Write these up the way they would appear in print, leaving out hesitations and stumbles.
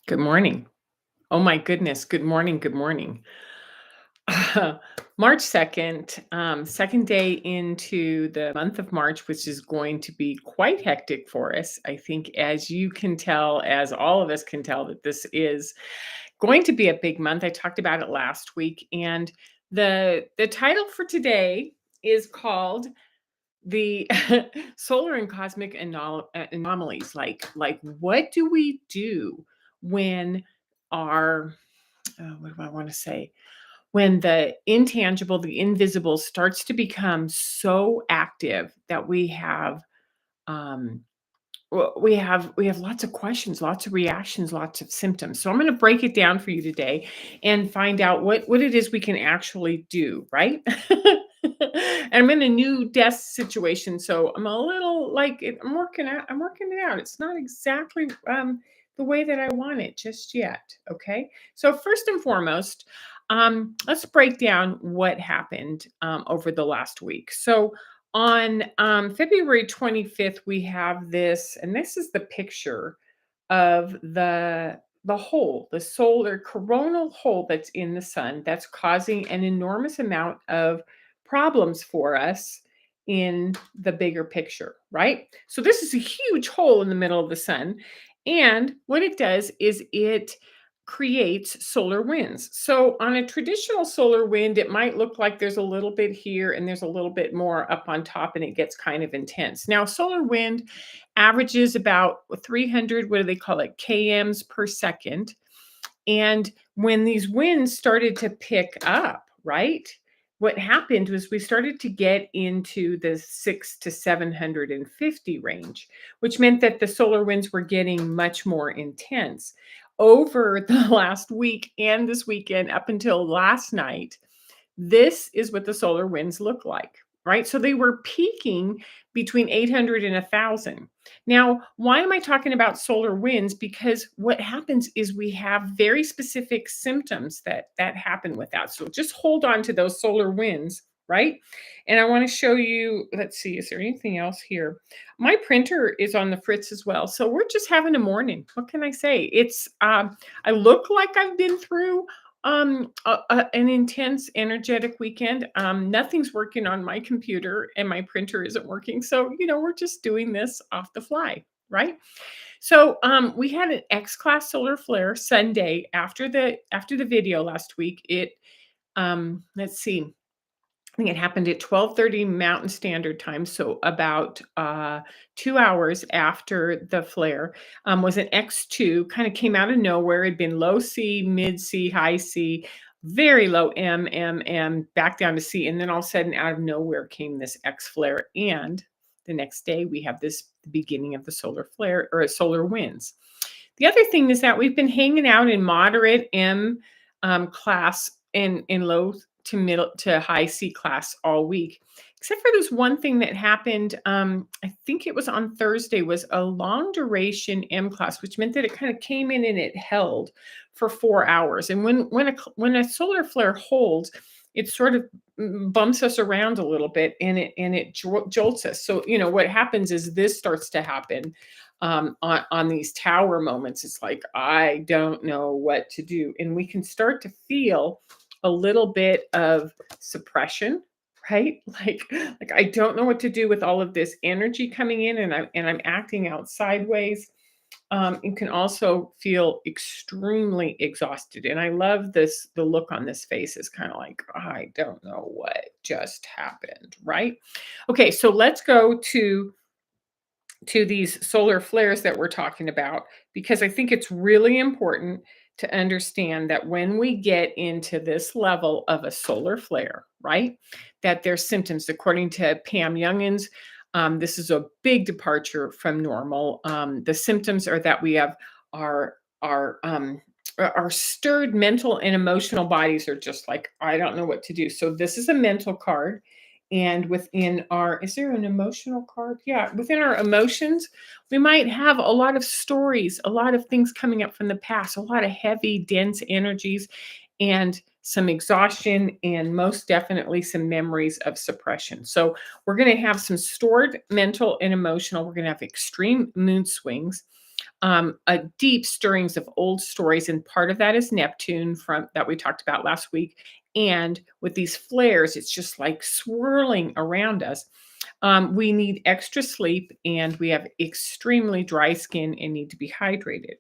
Good morning. Oh my goodness. Good morning. Good morning. March 2nd, second day into the month of March, which is going to be quite hectic for us. I think, as you can tell, as all of us can tell, that this is going to be a big month. I talked about it last week, and the title for today is called the solar and cosmic anomalies. Like, what do we do when our what do I want to say? When the intangible, the invisible starts to become so active that um, we have lots of questions, lots of reactions, lots of symptoms. So I'm going to break it down for you today and find out what it is we can actually do, right? And I'm in a new desk situation, so I'm a little like I'm working it out. It's not exactly the way that I want it just yet. Okay. So first and foremost, let's break down what happened over the last week. So on February 25th, we have this, and this is the picture of the hole, the solar coronal hole that's in the sun that's causing an enormous amount of problems for us in the bigger picture, right? So this is a huge hole in the middle of the sun, and what it does is it creates solar winds. So on a traditional solar wind, it might look like there's a little bit here and there's a little bit more up on top and it gets kind of intense. Now, solar wind averages about 300, what do they call it, kms per second. And when these winds started to pick up, right? What happened was we started to get into the 6 to 750 range, which meant that the solar winds were getting much more intense. Over the last week and this weekend, up until last night, this is what the solar winds look like, right? So they were peaking between 800 and 1,000. Now, why am I talking about solar winds? Because what happens is we have very specific symptoms that happen with that. So just hold on to those solar winds, right? And I want to show you, let's see, is there anything else here? My printer is on the fritz as well. So we're just having a morning. What can I say? I look like I've been through an intense, energetic weekend. Nothing's working on my computer and my printer isn't working. So, we're just doing this off the fly, right? So, we had an X class solar flare Sunday after the video last week. Let's see. I think it happened at 12:30 Mountain Standard Time, so about 2 hours after the flare. Was an X2, kind of came out of nowhere. It'd been low C, mid C, high C, very low M, back down to C, and then all of a sudden, out of nowhere came this X flare. And the next day, we have the beginning of the solar flare or solar winds. The other thing is that we've been hanging out in moderate M class in low to middle to high C class all week, except for this one thing that happened. I think it was on Thursday, was a long duration M class, which meant that it kind of came in and it held for 4 hours. And when a solar flare holds, it sort of bumps us around a little bit and it jolts us. So what happens is this starts to happen on these tower moments. It's like, I don't know what to do, and we can start to feel a little bit of suppression, right? Like I don't know what to do with all of this energy coming in, and I'm acting out sideways. You can also feel extremely exhausted, and I love this. The look on this face is kind of like, I don't know what just happened, right? Okay, so let's go to these solar flares that we're talking about, because I think it's really important to understand that when we get into this level of a solar flare, right, that there's symptoms. According to Pam Youngins, this is a big departure from normal. The symptoms are that we have our our um, our stirred mental and emotional bodies are just like, I don't know what to do. So this is a mental card. And within our, is there an emotional card? Yeah, within our emotions, we might have a lot of stories, a lot of things coming up from the past, a lot of heavy, dense energies, and some exhaustion, and most definitely some memories of suppression. So we're going to have some stored mental and emotional. We're going to have extreme mood swings. deep stirrings of old stories, and part of that is Neptune from that we talked about last week. And with these flares, it's just like swirling around us. We need extra sleep, and we have extremely dry skin and need to be hydrated.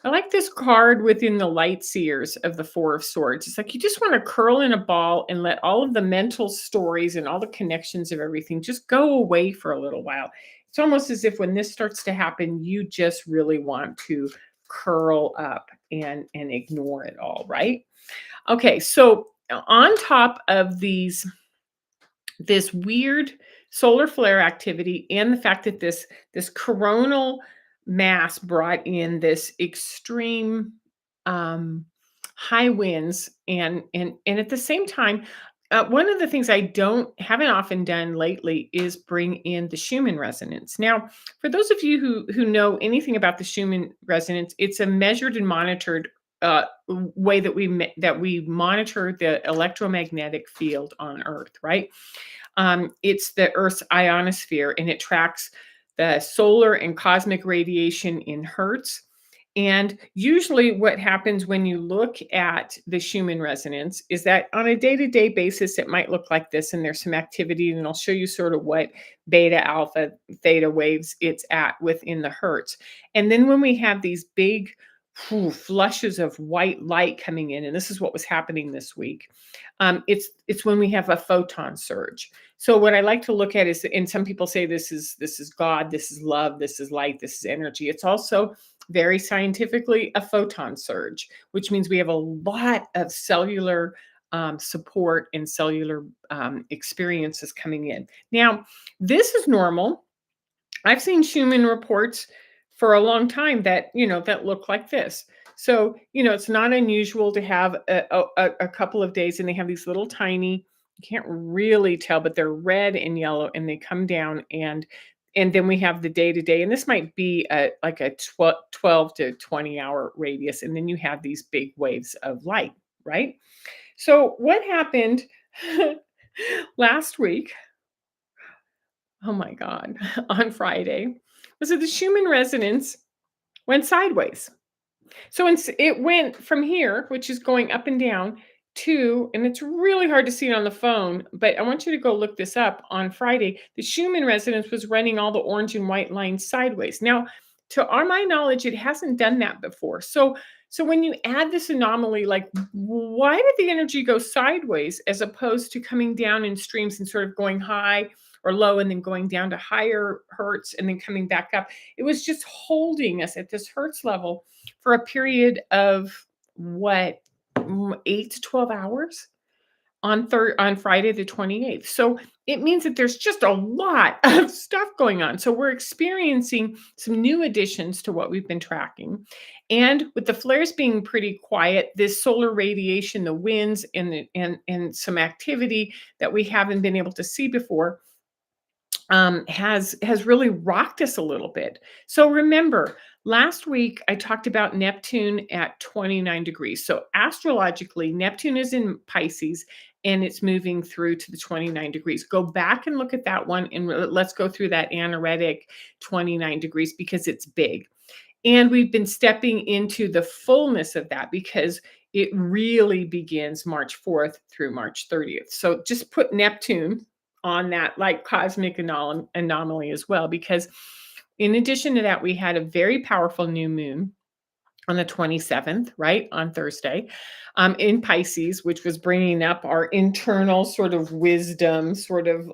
I like this card within the light seers of the Four of Swords. It's like you just want to curl in a ball and let all of the mental stories and all the connections of everything just go away for a little while. It's almost as if when this starts to happen, you just really want to curl up and ignore it all, right? Okay, so on top of this weird solar flare activity and the fact that this coronal mass brought in this extreme um high winds, and at the same time, one of the things I don't haven't often done lately is bring in the Schumann resonance. Now, for those of you who know anything about the Schumann resonance, it's a measured and monitored way that that we monitor the electromagnetic field on Earth, right? It's the Earth's ionosphere, and it tracks the solar and cosmic radiation in hertz. And usually, what happens when you look at the Schumann resonance is that on a day to day basis, it might look like this, and there's some activity, and I'll show you sort of what beta, alpha, theta waves it's at within the hertz. And then when we have these big flushes of white light coming in, and this is what was happening this week. It's when we have a photon surge. So what I like to look at is, and some people say this is God, this is love, this is light, this is energy. It's also very scientifically a photon surge, which means we have a lot of cellular support and cellular experiences coming in. Now, this is normal. I've seen Schumann reports for a long time that, that look like this. So, it's not unusual to have a couple of days and they have these little tiny, you can't really tell, but they're red and yellow and they come down, and then we have the day to day, and this might be like a 12 to 20 hour radius. And then you have these big waves of light, right? So what happened last week, oh my God, on Friday, was that the Schumann resonance went sideways. So it went from here, which is going up and down, to, and it's really hard to see it on the phone, but I want you to go look this up. On Friday, the Schumann resonance was running all the orange and white lines sideways. Now, to my knowledge, it hasn't done that before. So when you add this anomaly, like why did the energy go sideways as opposed to coming down in streams and sort of going high or low and then going down to higher hertz and then coming back up? It was just holding us at this hertz level for a period of what, 8 to 12 hours on Friday the 28th. So it means that there's just a lot of stuff going on. So we're experiencing some new additions to what we've been tracking. And with the flares being pretty quiet, this solar radiation, the winds, and some activity that we haven't been able to see before, has really rocked us a little bit. So remember, last week I talked about Neptune at 29 degrees. So astrologically, Neptune is in Pisces and it's moving through to the 29 degrees. Go back and look at that one, and let's go through that anaretic 29 degrees because it's big. And we've been stepping into the fullness of that because it really begins March 4th through March 30th. So just put Neptune on that like cosmic anomaly as well, because in addition to that, we had a very powerful new moon on the 27th, right, on Thursday, in Pisces, which was bringing up our internal sort of wisdom, sort of,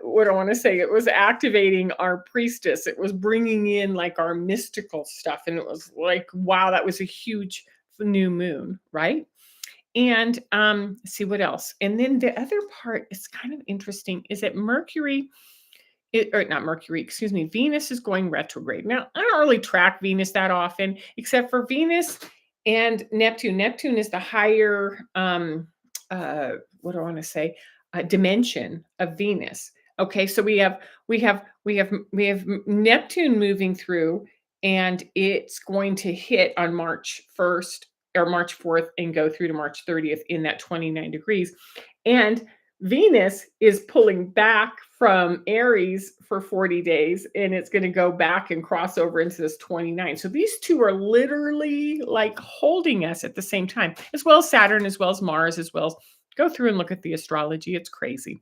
what I want to say, it was activating our priestess. It was bringing in like our mystical stuff. And it was like, wow, that was a huge new moon, right? And see what else. And then the other part is kind of interesting is that Mercury, or not Mercury, excuse me, Venus is going retrograde. Now, I don't really track Venus that often, except for Venus and Neptune. Neptune is the higher, what do I want to say, dimension of Venus. Okay, so we have Neptune moving through, and it's going to hit on March 1st or March 4th and go through to March 30th in that 29 degrees. And Venus is pulling back from Aries for 40 days, and it's going to go back and cross over into this 29. So these two are literally like holding us at the same time, as well as Saturn, as well as Mars, as well as go through and look at the astrology. It's crazy.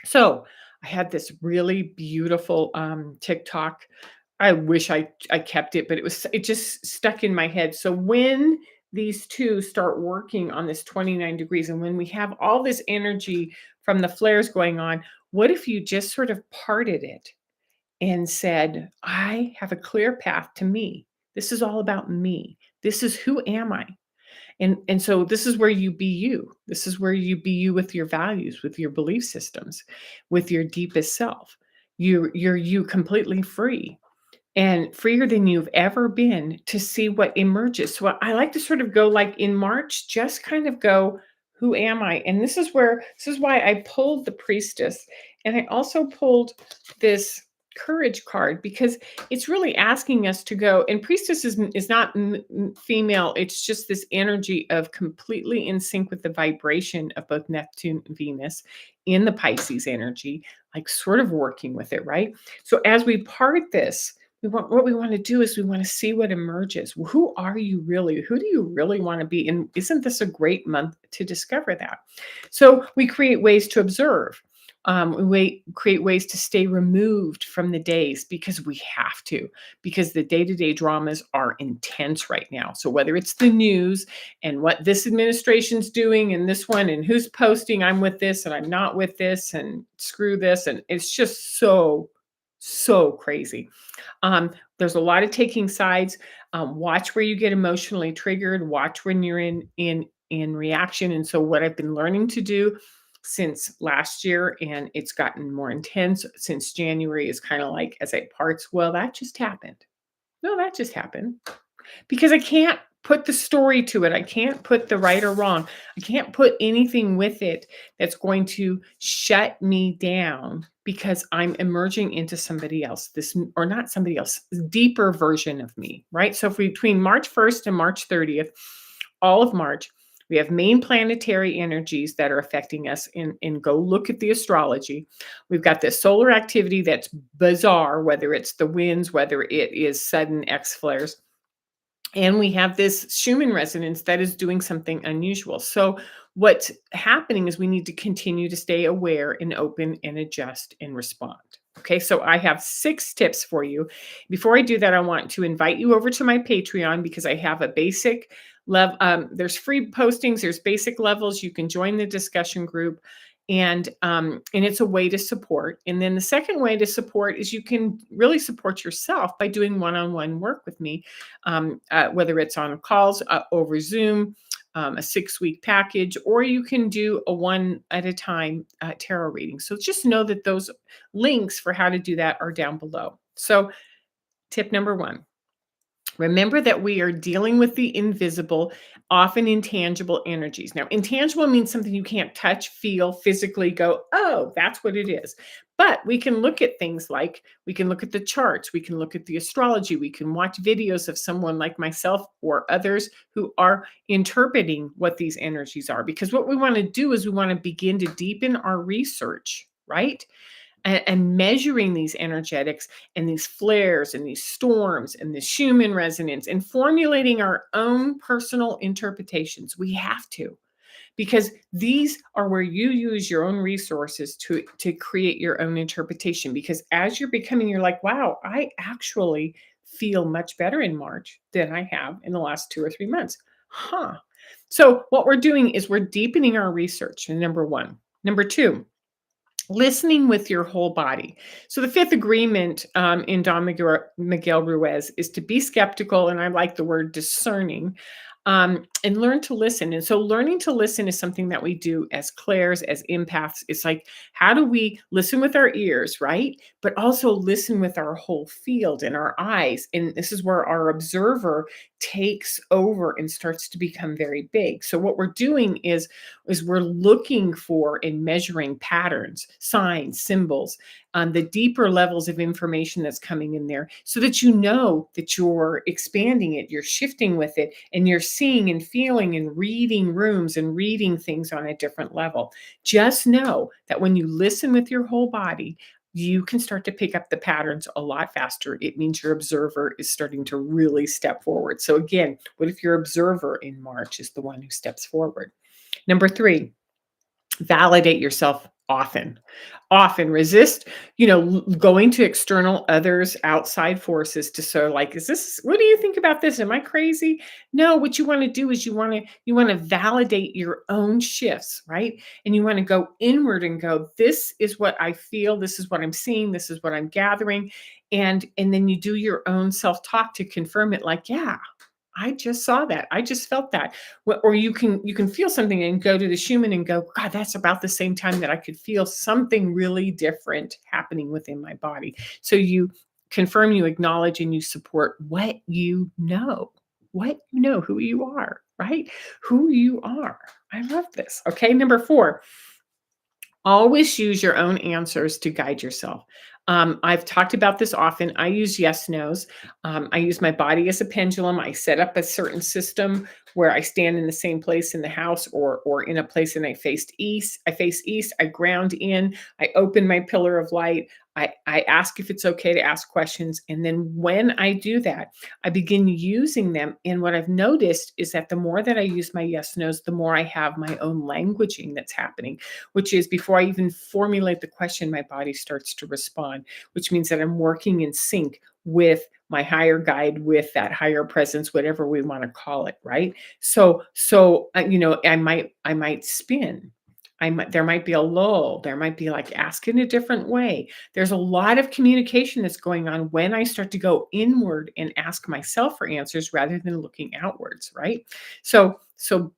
So I had this really beautiful TikTok. I wish I kept it, but it just stuck in my head. So when these two start working on this 29 degrees, and when we have all this energy from the flares going on, what if you just sort of parted it and said, I have a clear path to me. This is all about me. This is who am I? And so this is where you be you. This is where you be you with your values, with your belief systems, with your deepest self. You're you completely free and freer than you've ever been to see what emerges. So I like to sort of go like in March, just kind of go, who am I? And this is why I pulled the priestess, and I also pulled this courage card, because it's really asking us to go. And priestess is not female, it's just this energy of completely in sync with the vibration of both Neptune and Venus in the Pisces energy, like sort of working with it, right? So as we part this, what we want to do is we want to see what emerges. Who are you really? Who do you really want to be? And isn't this a great month to discover that? So we create ways to observe. Create ways to stay removed from the days, because we have to, because the day-to-day dramas are intense right now. So whether it's the news and what this administration's doing and this one and who's posting I'm with this and I'm not with this and screw this, and it's just so crazy. There's a lot of taking sides. Watch where you get emotionally triggered. Watch when you're in reaction. And so what I've been learning to do since last year, and it's gotten more intense since January, is kind of like as I parts. Well, that just happened. No, that just happened, because I can't put the story to it. I can't put the right or wrong. I can't put anything with it that's going to shut me down, because I'm emerging into somebody else, this, or not somebody else, deeper version of me, right? So if between March 1st and March 30th, all of March, we have main planetary energies that are affecting us. And go look at the astrology. We've got this solar activity that's bizarre, whether it's the winds, whether it is sudden X flares. And we have this Schumann resonance that is doing something unusual. So what's happening is we need to continue to stay aware and open and adjust and respond. Okay, so I have 6 tips for you. Before I do that, I want to invite you over to my Patreon, because I have a basic level. There's free postings, there's basic levels. You can join the discussion group, and it's a way to support. And then the second way to support is you can really support yourself by doing one-on-one work with me, whether it's on calls over Zoom, a 6-week package, or you can do a one at a time tarot reading. So just know that those links for how to do that are down below. So tip number 1. Remember that we are dealing with the invisible, often intangible energies. Now, intangible means something you can't touch, feel, physically go, oh, that's what it is. But we can look at things like, we can look at the charts, we can look at the astrology, we can watch videos of someone like myself or others who are interpreting what these energies are. Because what we want to do is we want to begin to deepen our research, right? And measuring these energetics and these flares and these storms and the Schumann resonance, and formulating our own personal interpretations. We have to, because these are where you use your own resources to create your own interpretation. Because as you're becoming, you're like, wow, I actually feel much better in March than I have in the last 2 or 3 months. Huh. So what we're doing is we're deepening our research, number 1. Number 2, listening with your whole body. So the 5th agreement in Don Miguel Ruiz is to be skeptical, and I like the word discerning, and learn to listen. And so learning to listen is something that we do as clairs, as empaths. It's like, how do we listen with our ears, right? But also listen with our whole field and our eyes. And this is where our observer takes over and starts to become very big. So what we're doing is we're looking for and measuring patterns, signs, symbols, the deeper levels of information that's coming in there, so that you know that you're expanding it, you're shifting with it, and you're seeing and feeling and reading rooms and reading things on a different level. Just know that when you listen with your whole body, you can start to pick up the patterns a lot faster. It means your observer is starting to really step forward. So, again, what if your observer in March is the one who steps forward? Number three, validate yourself often. Often resist, going to external others, outside forces to sort of like, is this, what do you think about this? Am I crazy? No, what you want to do is you want to validate your own shifts, right? And you want to go inward and go, this is what I feel, this is what I'm seeing, this is what I'm gathering. And then you do your own self-talk to confirm it, like, yeah, I just saw that. I just felt that. Or you can feel something and go to the Schumann and go, God, that's about the same time that I could feel something really different happening within my body. So you confirm, you acknowledge, and you support who you are, right? Who you are. I love this. Okay, number four, always use your own answers to guide yourself. I've talked about this often. I use yes, nos. I use my body as a pendulum. I set up a certain system where I stand in the same place in the house or in a place and I face east. I ground in. I open my pillar of light. I ask if it's okay to ask questions. And then when I do that, I begin using them. And what I've noticed is that the more that I use my yes, nos, the more I have my own languaging that's happening, which is before I even formulate the question, my body starts to respond, which means that I'm working in sync with my higher guide, with that higher presence, whatever we want to call it, right? I might spin. There might be a lull. There might be like, ask in a different way. There's a lot of communication that's going on when I start to go inward and ask myself for answers rather than looking outwards, right? So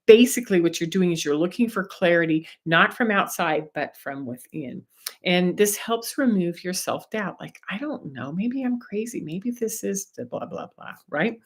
basically what you're doing is you're looking for clarity, not from outside, but from within. And this helps remove your self-doubt. Like, I don't know, maybe I'm crazy. Maybe this is the blah, blah, blah, right?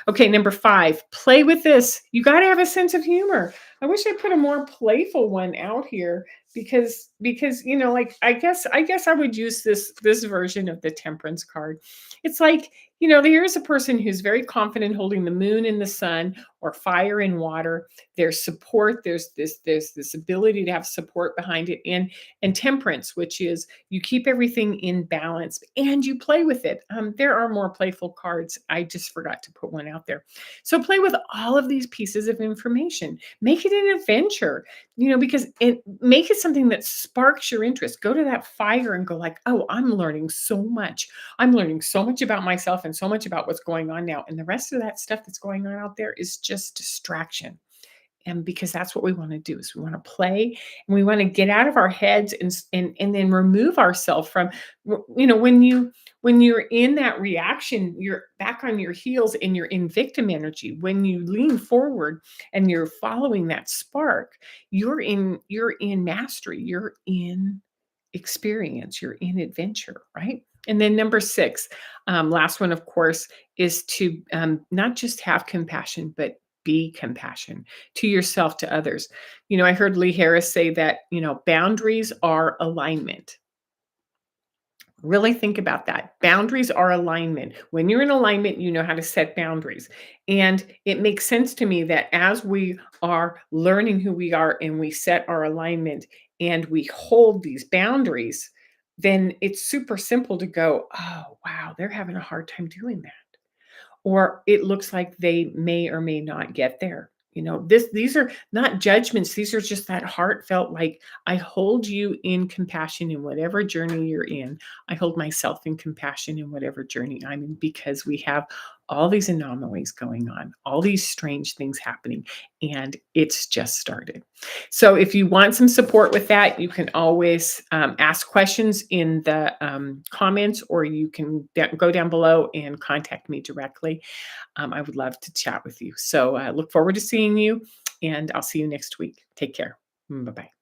Okay, number five, play with this. You got to have a sense of humor. I wish I put a more playful one out here because like I guess I would use this version of the temperance card. It's like, here's a person who's very confident holding the moon and the sun or fire and water. There's support, there's this ability to have support behind it, and temperance, which is you keep everything in balance and you play with it. There are more playful cards. I just forgot to put one out there. So play with all of these pieces of information. Make it an adventure, because make it something that sparks your interest. Go to that fire and go like, oh, I'm learning so much. I'm learning so much about myself and so much about what's going on now. And the rest of that stuff that's going on out there is just distraction. And because that's what we want to do is we want to play and we want to get out of our heads and then remove ourselves from, when you're in that reaction, you're back on your heels and you're in victim energy. When you lean forward and you're following that spark, you're in mastery, you're in experience, you're in adventure, right? And then number six, last one, of course, is to not just have compassion, but be compassion to yourself, to others. I heard Lee Harris say that, boundaries are alignment. Really think about that. Boundaries are alignment. When you're in alignment, you know how to set boundaries. And it makes sense to me that as we are learning who we are and we set our alignment and we hold these boundaries, then it's super simple to go, oh, wow, they're having a hard time doing that, or it looks like they may or may not get there. These are not judgments. These are just that heartfelt, like, I hold you in compassion in whatever journey you're in. I hold myself in compassion in whatever journey I'm in, because we have all these anomalies going on, all these strange things happening, and it's just started. So if you want some support with that, you can always ask questions in the comments, or you can go down below and contact me directly. I would love to chat with you. So look forward to seeing you, and I'll see you next week. Take care. Bye-bye.